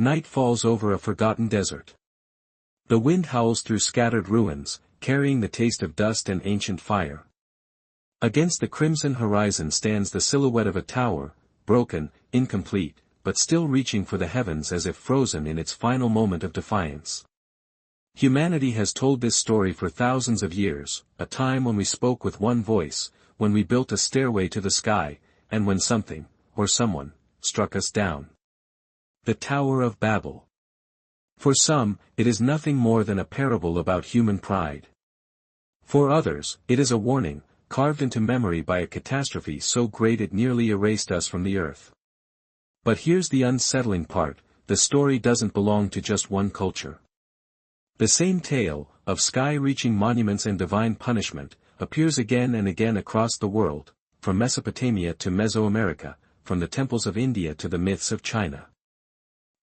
Night falls over a forgotten desert. The wind howls through scattered ruins, carrying the taste of dust and ancient fire. Against the crimson horizon stands the silhouette of a tower, broken, incomplete, but still reaching for the heavens as if frozen in its final moment of defiance. Humanity has told this story for thousands of years, a time when we spoke with one voice, when we built a stairway to the sky, and when something, or someone, struck us down. The Tower of Babel. For some, it is nothing more than a parable about human pride. For others, it is a warning, carved into memory by a catastrophe so great it nearly erased us from the earth. But here's the unsettling part, the story doesn't belong to just one culture. The same tale, of sky-reaching monuments and divine punishment, appears again and again across the world, from Mesopotamia to Mesoamerica, from the temples of India to the myths of China.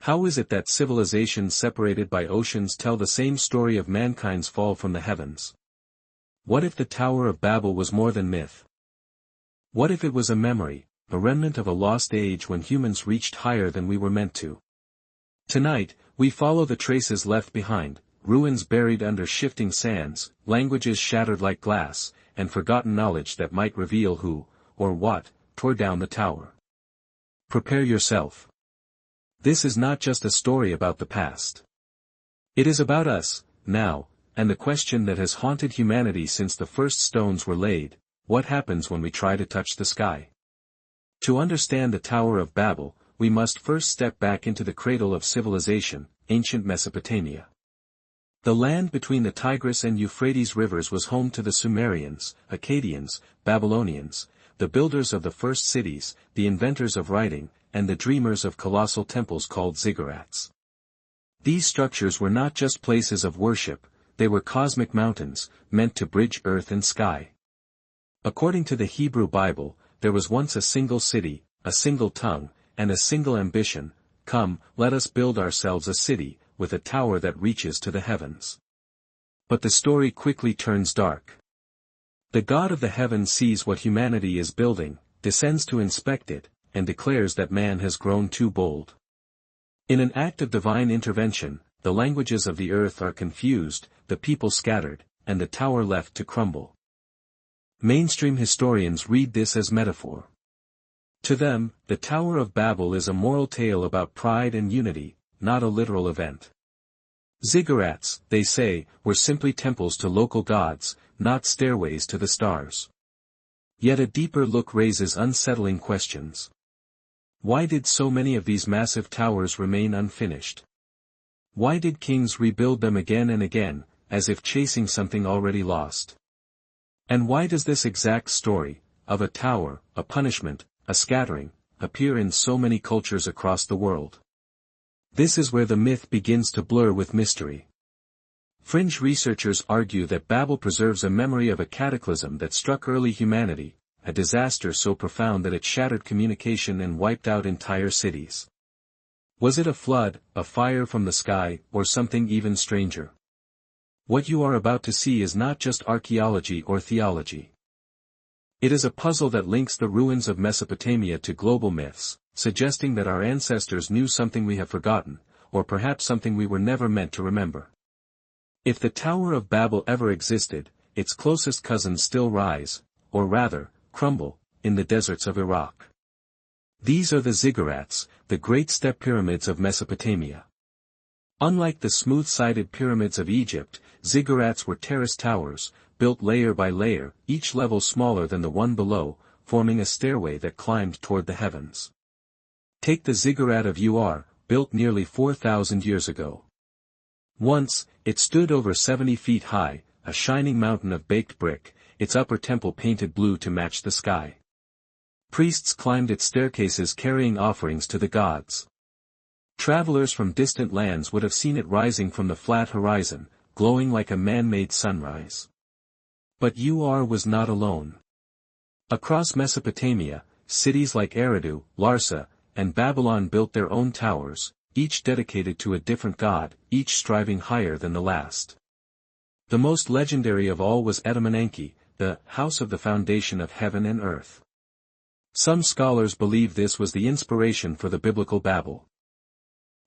How is it that civilizations separated by oceans tell the same story of mankind's fall from the heavens? What if the Tower of Babel was more than myth? What if it was a memory, a remnant of a lost age when humans reached higher than we were meant to? Tonight, we follow the traces left behind, ruins buried under shifting sands, languages shattered like glass, and forgotten knowledge that might reveal who, or what, tore down the tower. Prepare yourself. This is not just a story about the past. It is about us, now, and the question that has haunted humanity since the first stones were laid: what happens when we try to touch the sky? To understand the Tower of Babel, we must first step back into the cradle of civilization, ancient Mesopotamia. The land between the Tigris and Euphrates rivers was home to the Sumerians, Akkadians, Babylonians, the builders of the first cities, the inventors of writing, and the dreamers of colossal temples called ziggurats. These structures were not just places of worship, they were cosmic mountains, meant to bridge earth and sky. According to the Hebrew Bible, there was once a single city, a single tongue, and a single ambition: come, let us build ourselves a city, with a tower that reaches to the heavens. But the story quickly turns dark. The God of the heavens sees what humanity is building, descends to inspect it, and declares that man has grown too bold. In an act of divine intervention, the languages of the earth are confused, the people scattered, and the tower left to crumble. Mainstream historians read this as metaphor. To them, the Tower of Babel is a moral tale about pride and unity, not a literal event. Ziggurats, they say, were simply temples to local gods, not stairways to the stars. Yet a deeper look raises unsettling questions. Why did so many of these massive towers remain unfinished? Why did kings rebuild them again and again, as if chasing something already lost? And why does this exact story, of a tower, a punishment, a scattering, appear in so many cultures across the world? This is where the myth begins to blur with mystery. Fringe researchers argue that Babel preserves a memory of a cataclysm that struck early humanity, a disaster so profound that it shattered communication and wiped out entire cities. Was it a flood, a fire from the sky, or something even stranger? What you are about to see is not just archaeology or theology. It is a puzzle that links the ruins of Mesopotamia to global myths, suggesting that our ancestors knew something we have forgotten, or perhaps something we were never meant to remember. If the Tower of Babel ever existed, its closest cousins still rise, or rather, crumble, in the deserts of Iraq. These are the ziggurats, the great step pyramids of Mesopotamia. Unlike the smooth-sided pyramids of Egypt, ziggurats were terraced towers, built layer by layer, each level smaller than the one below, forming a stairway that climbed toward the heavens. Take the ziggurat of Ur, built nearly 4,000 years ago. Once, it stood over 70 feet high, a shining mountain of baked brick, its upper temple painted blue to match the sky. Priests climbed its staircases carrying offerings to the gods. Travelers from distant lands would have seen it rising from the flat horizon, glowing like a man-made sunrise. But Ur was not alone. Across Mesopotamia, cities like Eridu, Larsa, and Babylon built their own towers, each dedicated to a different god, each striving higher than the last. The most legendary of all was Etemenanke, the house of the foundation of heaven and earth. Some scholars believe this was the inspiration for the biblical Babel.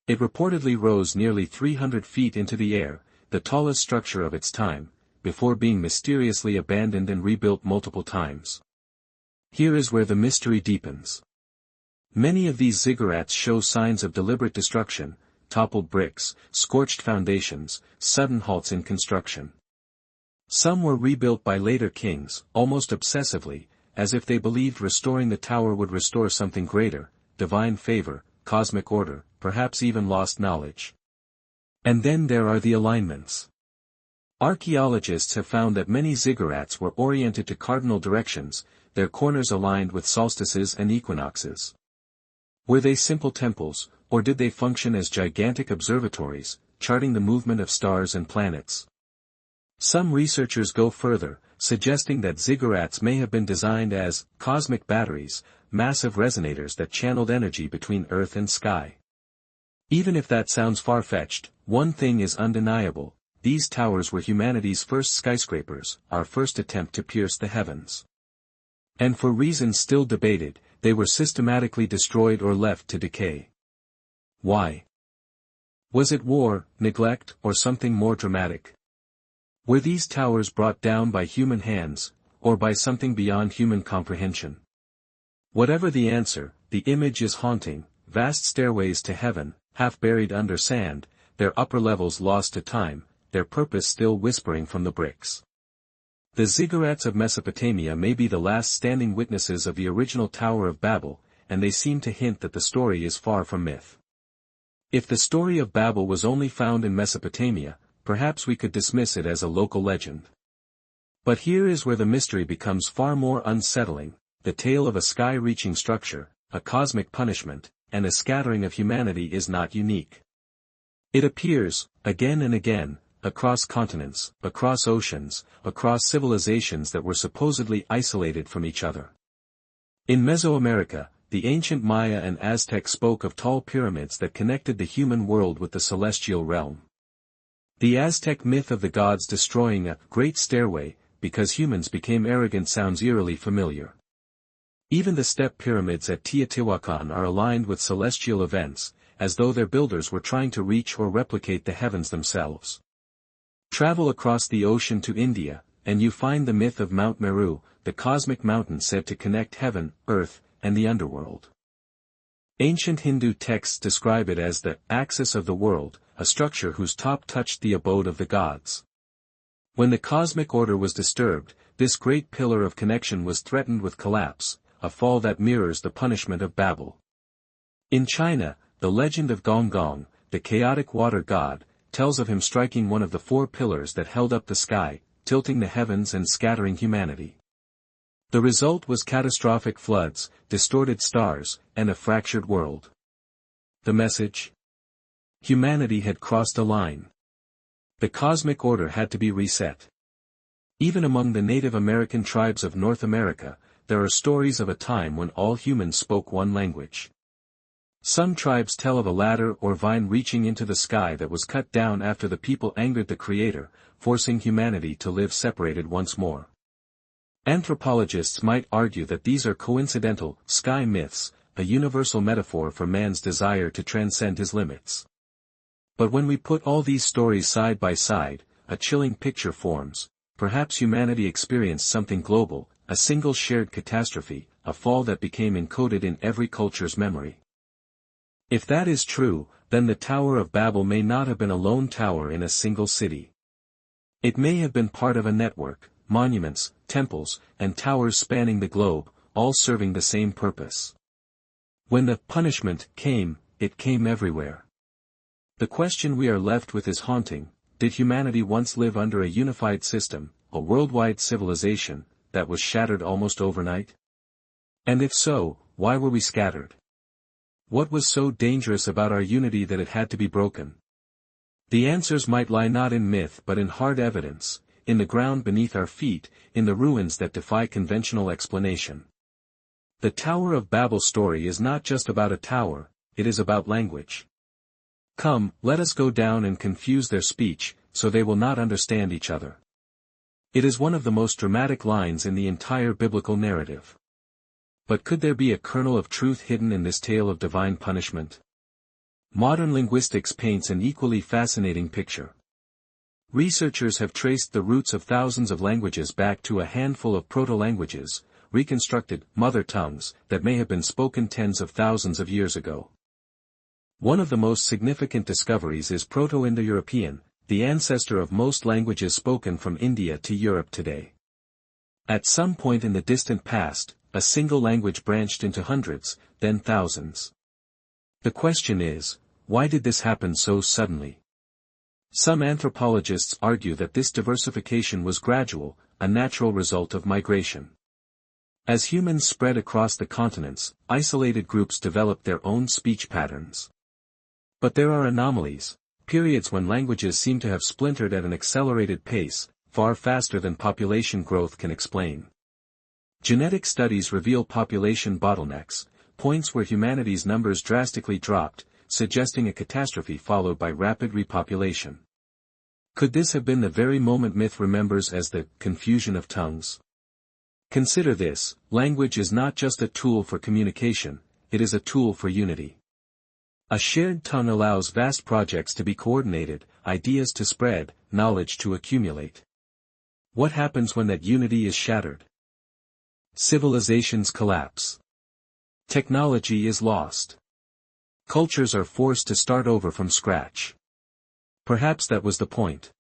It reportedly rose nearly 300 feet into the air, the tallest structure of its time, before being mysteriously abandoned and rebuilt multiple times. Here is where the mystery deepens. Many of these ziggurats show signs of deliberate destruction: toppled bricks, scorched foundations, sudden halts in construction. Some were rebuilt by later kings, almost obsessively, as if they believed restoring the tower would restore something greater: divine favor, cosmic order, perhaps even lost knowledge. And then there are the alignments. Archaeologists have found that many ziggurats were oriented to cardinal directions, their corners aligned with solstices and equinoxes. Were they simple temples, or did they function as gigantic observatories, charting the movement of stars and planets? Some researchers go further, suggesting that ziggurats may have been designed as cosmic batteries, massive resonators that channeled energy between earth and sky. Even if that sounds far-fetched, one thing is undeniable: these towers were humanity's first skyscrapers, our first attempt to pierce the heavens. And for reasons still debated, they were systematically destroyed or left to decay. Why? Was it war, neglect, or something more dramatic? Were these towers brought down by human hands, or by something beyond human comprehension? Whatever the answer, the image is haunting: vast stairways to heaven, half buried under sand, their upper levels lost to time, their purpose still whispering from the bricks. The ziggurats of Mesopotamia may be the last standing witnesses of the original Tower of Babel, and they seem to hint that the story is far from myth. If the story of Babel was only found in Mesopotamia, perhaps we could dismiss it as a local legend. But here is where the mystery becomes far more unsettling: the tale of a sky-reaching structure, a cosmic punishment, and a scattering of humanity is not unique. It appears, again and again, across continents, across oceans, across civilizations that were supposedly isolated from each other. In Mesoamerica, the ancient Maya and Aztec spoke of tall pyramids that connected the human world with the celestial realm. The Aztec myth of the gods destroying a great stairway because humans became arrogant sounds eerily familiar. Even the step pyramids at Teotihuacan are aligned with celestial events, as though their builders were trying to reach or replicate the heavens themselves. Travel across the ocean to India, and you find the myth of Mount Meru, the cosmic mountain said to connect heaven, earth, and the underworld. Ancient Hindu texts describe it as the axis of the world, a structure whose top touched the abode of the gods. When the cosmic order was disturbed, this great pillar of connection was threatened with collapse, a fall that mirrors the punishment of Babel. In China, the legend of Gong Gong, the chaotic water god, tells of him striking one of the four pillars that held up the sky, tilting the heavens and scattering humanity. The result was catastrophic floods, distorted stars, and a fractured world. The message? Humanity had crossed a line. The cosmic order had to be reset. Even among the Native American tribes of North America, there are stories of a time when all humans spoke one language. Some tribes tell of a ladder or vine reaching into the sky that was cut down after the people angered the Creator, forcing humanity to live separated once more. Anthropologists might argue that these are coincidental, sky myths, a universal metaphor for man's desire to transcend his limits. But when we put all these stories side by side, a chilling picture forms: perhaps humanity experienced something global, a single shared catastrophe, a fall that became encoded in every culture's memory. If that is true, then the Tower of Babel may not have been a lone tower in a single city. It may have been part of a network: monuments, temples, and towers spanning the globe, all serving the same purpose. When the punishment came, it came everywhere. The question we are left with is haunting: did humanity once live under a unified system, a worldwide civilization, that was shattered almost overnight? And if so, why were we scattered? What was so dangerous about our unity that it had to be broken? The answers might lie not in myth but in hard evidence, in the ground beneath our feet, in the ruins that defy conventional explanation. The Tower of Babel story is not just about a tower, it is about language. Come, let us go down and confuse their speech, so they will not understand each other. It is one of the most dramatic lines in the entire biblical narrative. But could there be a kernel of truth hidden in this tale of divine punishment? Modern linguistics paints an equally fascinating picture. Researchers have traced the roots of thousands of languages back to a handful of proto-languages, reconstructed mother tongues, that may have been spoken tens of thousands of years ago. One of the most significant discoveries is Proto-Indo-European, the ancestor of most languages spoken from India to Europe today. At some point in the distant past, a single language branched into hundreds, then thousands. The question is, why did this happen so suddenly? Some anthropologists argue that this diversification was gradual, a natural result of migration. As humans spread across the continents, isolated groups developed their own speech patterns. But there are anomalies, periods when languages seem to have splintered at an accelerated pace, far faster than population growth can explain. Genetic studies reveal population bottlenecks, points where humanity's numbers drastically dropped, suggesting a catastrophe followed by rapid repopulation. Could this have been the very moment myth remembers as the confusion of tongues? Consider this: language is not just a tool for communication, it is a tool for unity. A shared tongue allows vast projects to be coordinated, ideas to spread, knowledge to accumulate. What happens when that unity is shattered? Civilizations collapse. Technology is lost. Cultures are forced to start over from scratch. Perhaps that was the point.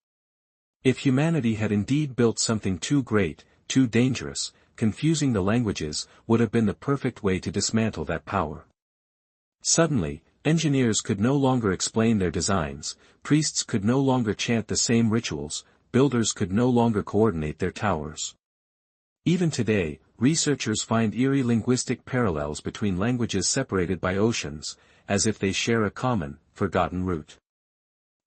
If humanity had indeed built something too great, too dangerous, confusing the languages would have been the perfect way to dismantle that power. Suddenly, engineers could no longer explain their designs, priests could no longer chant the same rituals, builders could no longer coordinate their towers. Even today, researchers find eerie linguistic parallels between languages separated by oceans, as if they share a common, forgotten root.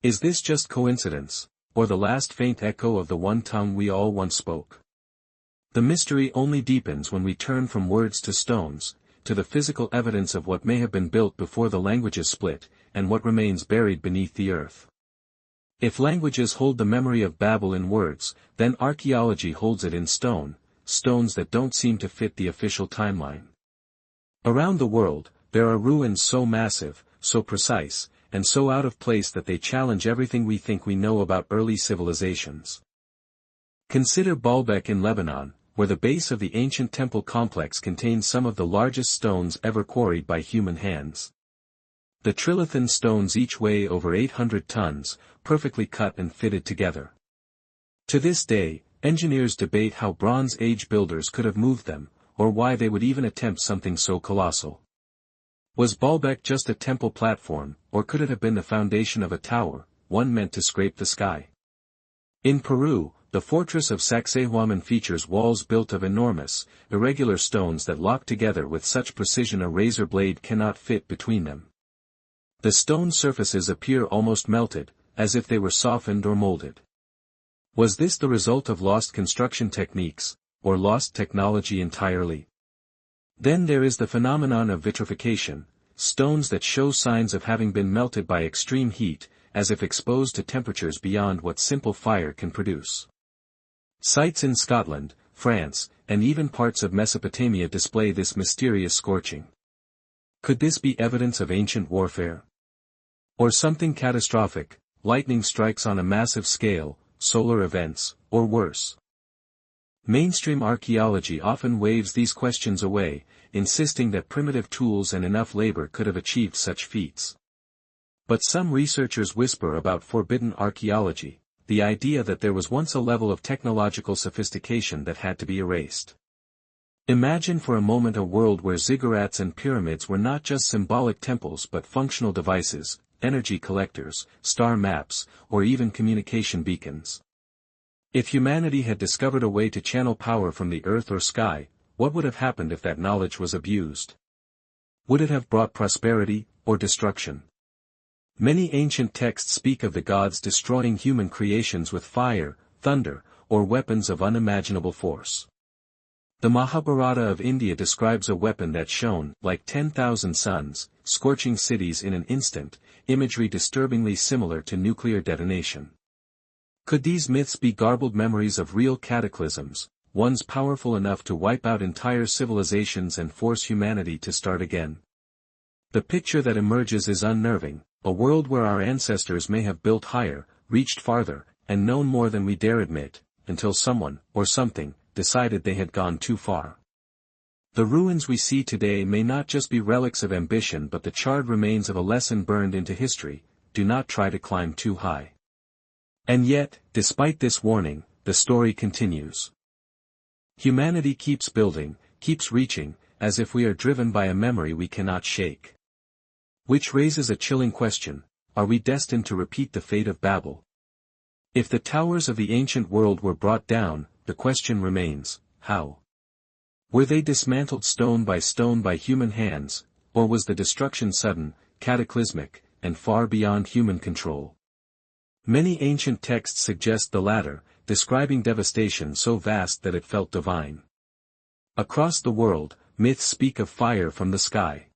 Is this just coincidence, or the last faint echo of the one tongue we all once spoke? The mystery only deepens when we turn from words to stones, to the physical evidence of what may have been built before the languages split, and what remains buried beneath the earth. If languages hold the memory of Babel in words, then archaeology holds it in stone, stones that don't seem to fit the official timeline. Around the world, there are ruins so massive, so precise, and so out of place that they challenge everything we think we know about early civilizations. Consider Baalbek in Lebanon, where the base of the ancient temple complex contains some of the largest stones ever quarried by human hands. The trilithon stones each weigh over 800 tons, perfectly cut and fitted together. To this day, engineers debate how Bronze Age builders could have moved them, or why they would even attempt something so colossal. Was Baalbek just a temple platform, or could it have been the foundation of a tower, one meant to scrape the sky? In Peru, the fortress of Sacsayhuaman features walls built of enormous, irregular stones that lock together with such precision a razor blade cannot fit between them. The stone surfaces appear almost melted, as if they were softened or molded. Was this the result of lost construction techniques, or lost technology entirely? Then there is the phenomenon of vitrification, stones that show signs of having been melted by extreme heat, as if exposed to temperatures beyond what simple fire can produce. Sites in Scotland, France, and even parts of Mesopotamia display this mysterious scorching. Could this be evidence of ancient warfare? Or something catastrophic, lightning strikes on a massive scale, solar events, or worse? Mainstream archaeology often waves these questions away, insisting that primitive tools and enough labor could have achieved such feats. But some researchers whisper about forbidden archaeology, the idea that there was once a level of technological sophistication that had to be erased. Imagine for a moment a world where ziggurats and pyramids were not just symbolic temples but functional devices, energy collectors, star maps, or even communication beacons. If humanity had discovered a way to channel power from the earth or sky, what would have happened if that knowledge was abused? Would it have brought prosperity, or destruction? Many ancient texts speak of the gods destroying human creations with fire, thunder, or weapons of unimaginable force. The Mahabharata of India describes a weapon that shone like 10,000 suns, scorching cities in an instant, imagery disturbingly similar to nuclear detonation. Could these myths be garbled memories of real cataclysms, ones powerful enough to wipe out entire civilizations and force humanity to start again? The picture that emerges is unnerving, a world where our ancestors may have built higher, reached farther, and known more than we dare admit, until someone, or something, decided they had gone too far. The ruins we see today may not just be relics of ambition but the charred remains of a lesson burned into history: do not try to climb too high. And yet, despite this warning, the story continues. Humanity keeps building, keeps reaching, as if we are driven by a memory we cannot shake. Which raises a chilling question: are we destined to repeat the fate of Babel? If the towers of the ancient world were brought down, the question remains, how? Were they dismantled stone by human hands, or was the destruction sudden, cataclysmic, and far beyond human control? Many ancient texts suggest the latter, describing devastation so vast that it felt divine. Across the world, myths speak of fire from the sky.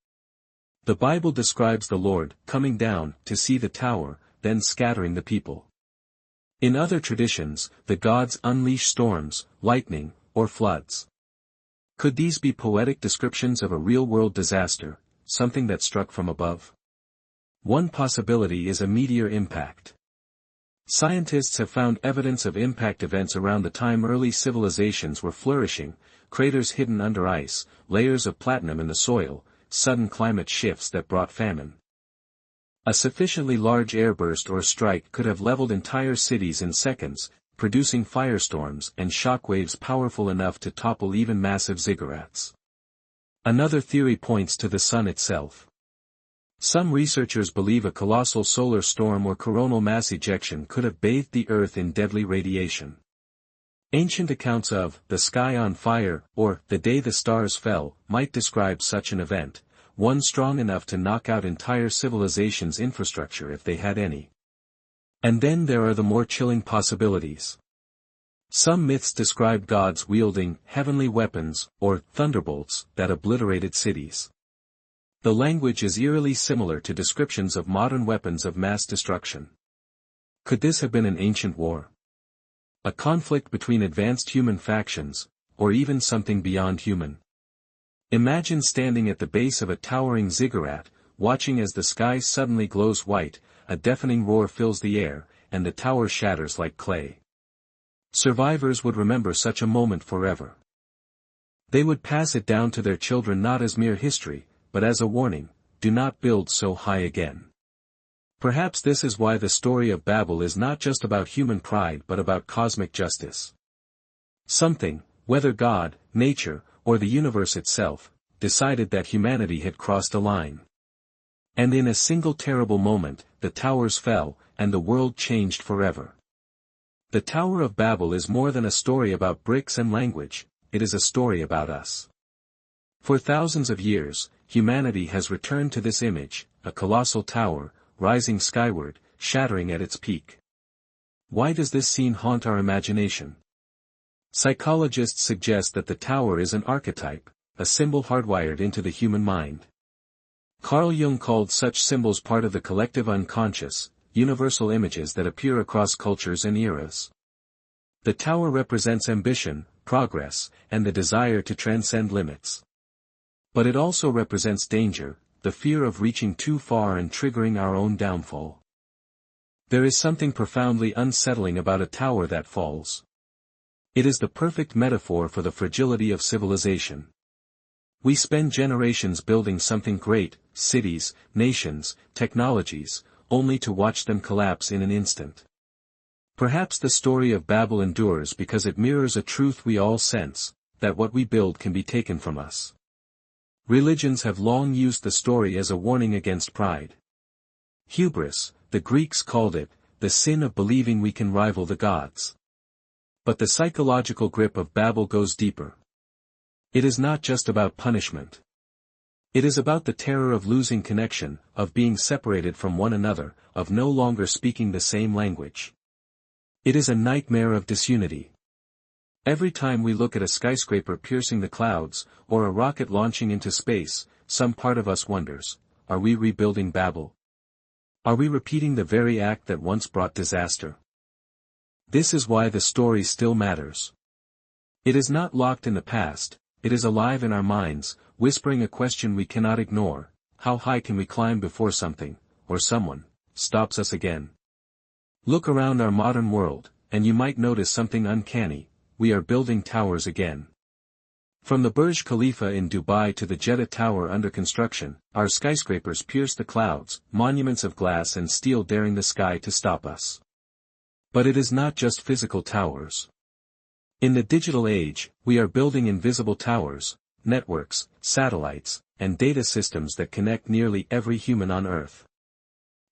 The Bible describes the Lord coming down to see the tower, then scattering the people. In other traditions, the gods unleash storms, lightning, or floods. Could these be poetic descriptions of a real-world disaster, something that struck from above? One possibility is a meteor impact. Scientists have found evidence of impact events around the time early civilizations were flourishing: craters hidden under ice, layers of platinum in the soil, sudden climate shifts that brought famine. A sufficiently large airburst or strike could have leveled entire cities in seconds, producing firestorms and shockwaves powerful enough to topple even massive ziggurats. Another theory points to the sun itself. Some researchers believe a colossal solar storm or coronal mass ejection could have bathed the Earth in deadly radiation. Ancient accounts of the sky on fire, or the day the stars fell, might describe such an event, one strong enough to knock out entire civilization's infrastructure if they had any. And then there are the more chilling possibilities. Some myths describe gods wielding heavenly weapons, or thunderbolts, that obliterated cities. The language is eerily similar to descriptions of modern weapons of mass destruction. Could this have been an ancient war? A conflict between advanced human factions, or even something beyond human? Imagine standing at the base of a towering ziggurat, watching as the sky suddenly glows white, a deafening roar fills the air, and the tower shatters like clay. Survivors would remember such a moment forever. They would pass it down to their children not as mere history, but as a warning: do not build so high again. Perhaps this is why the story of Babel is not just about human pride but about cosmic justice. Something, whether God, nature, or the universe itself, decided that humanity had crossed a line. And in a single terrible moment, the towers fell, and the world changed forever. The Tower of Babel is more than a story about bricks and language, it is a story about us. For thousands of years, humanity has returned to this image, a colossal tower, rising skyward, shattering at its peak. Why does this scene haunt our imagination? Psychologists suggest that the tower is an archetype, a symbol hardwired into the human mind. Carl Jung called such symbols part of the collective unconscious, universal images that appear across cultures and eras. The tower represents ambition, progress, and the desire to transcend limits. But it also represents danger, the fear of reaching too far and triggering our own downfall. There is something profoundly unsettling about a tower that falls. It is the perfect metaphor for the fragility of civilization. We spend generations building something great, cities, nations, technologies, only to watch them collapse in an instant. Perhaps the story of Babel endures because it mirrors a truth we all sense, that what we build can be taken from us. Religions have long used the story as a warning against pride. Hubris, the Greeks called it, the sin of believing we can rival the gods. But the psychological grip of Babel goes deeper. It is not just about punishment. It is about the terror of losing connection, of being separated from one another, of no longer speaking the same language. It is a nightmare of disunity. Every time we look at a skyscraper piercing the clouds, or a rocket launching into space, some part of us wonders, are we rebuilding Babel? Are we repeating the very act that once brought disaster? This is why the story still matters. It is not locked in the past, it is alive in our minds, whispering a question we cannot ignore: how high can we climb before something, or someone, stops us again. Look around our modern world, and you might notice something uncanny: we are building towers again. From the Burj Khalifa in Dubai to the Jeddah Tower under construction, our skyscrapers pierce the clouds, monuments of glass and steel daring the sky to stop us. But it is not just physical towers. In the digital age, we are building invisible towers, networks, satellites, and data systems that connect nearly every human on Earth.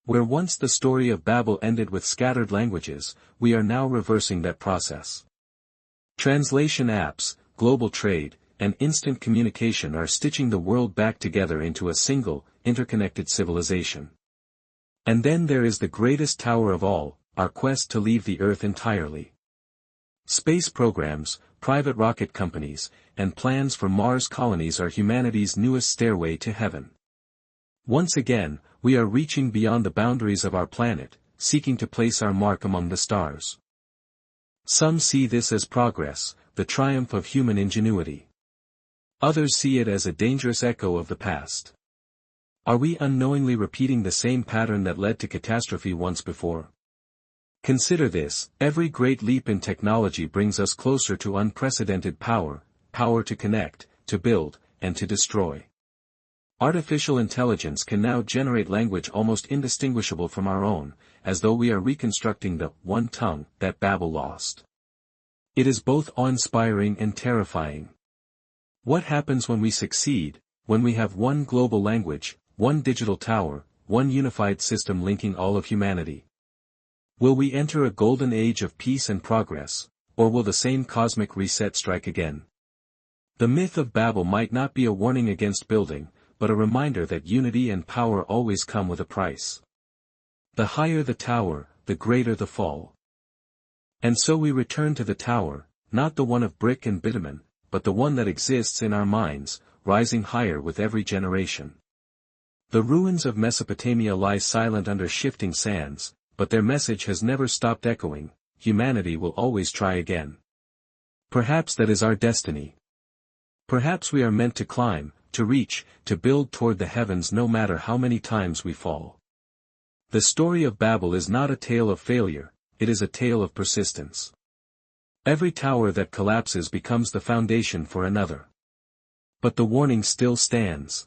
Where once the story of Babel ended with scattered languages, we are now reversing that process. Translation apps, global trade, and instant communication are stitching the world back together into a single, interconnected civilization. And then there is the greatest tower of all, our quest to leave the Earth entirely. Space programs, private rocket companies, and plans for Mars colonies are humanity's newest stairway to heaven. Once again, we are reaching beyond the boundaries of our planet, seeking to place our mark among the stars. Some see this as progress, the triumph of human ingenuity. Others see it as a dangerous echo of the past. Are we unknowingly repeating the same pattern that led to catastrophe once before? Consider this: every great leap in technology brings us closer to unprecedented power, power to connect, to build, and to destroy. Artificial intelligence can now generate language almost indistinguishable from our own, as though we are reconstructing the one tongue that Babel lost. It is both awe-inspiring and terrifying. What happens when we succeed, when we have one global language, one digital tower, one unified system linking all of humanity? Will we enter a golden age of peace and progress, or will the same cosmic reset strike again? The myth of Babel might not be a warning against building, but a reminder that unity and power always come with a price. The higher the tower, the greater the fall. And so we return to the tower, not the one of brick and bitumen, but the one that exists in our minds, rising higher with every generation. The ruins of Mesopotamia lie silent under shifting sands, but their message has never stopped echoing: humanity will always try again. Perhaps that is our destiny. Perhaps we are meant to climb, to reach, to build toward the heavens no matter how many times we fall. The story of Babel is not a tale of failure, it is a tale of persistence. Every tower that collapses becomes the foundation for another. But the warning still stands.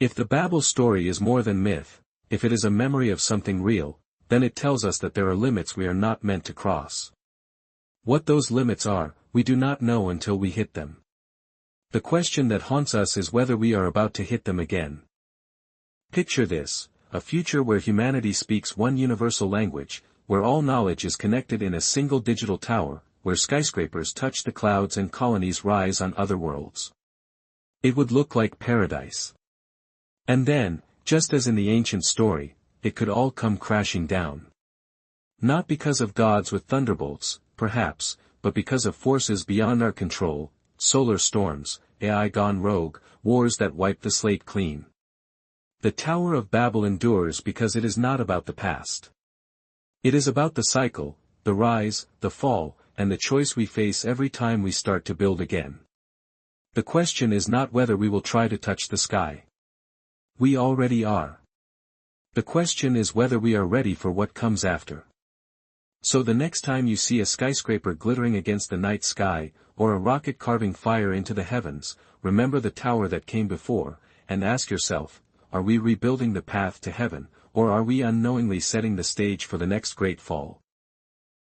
If the Babel story is more than myth, if it is a memory of something real, then it tells us that there are limits we are not meant to cross. What those limits are, we do not know until we hit them. The question that haunts us is whether we are about to hit them again. Picture this: a future where humanity speaks one universal language, where all knowledge is connected in a single digital tower, where skyscrapers touch the clouds and colonies rise on other worlds. It would look like paradise. And then, just as in the ancient story, it could all come crashing down. Not because of gods with thunderbolts, perhaps, but because of forces beyond our control: solar storms, AI gone rogue, wars that wipe the slate clean. The Tower of Babel endures because it is not about the past. It is about the cycle, the rise, the fall, and the choice we face every time we start to build again. The question is not whether we will try to touch the sky. We already are. The question is whether we are ready for what comes after. So the next time you see a skyscraper glittering against the night sky, or a rocket carving fire into the heavens, remember the tower that came before, and ask yourself: are we rebuilding the path to heaven, or are we unknowingly setting the stage for the next great fall?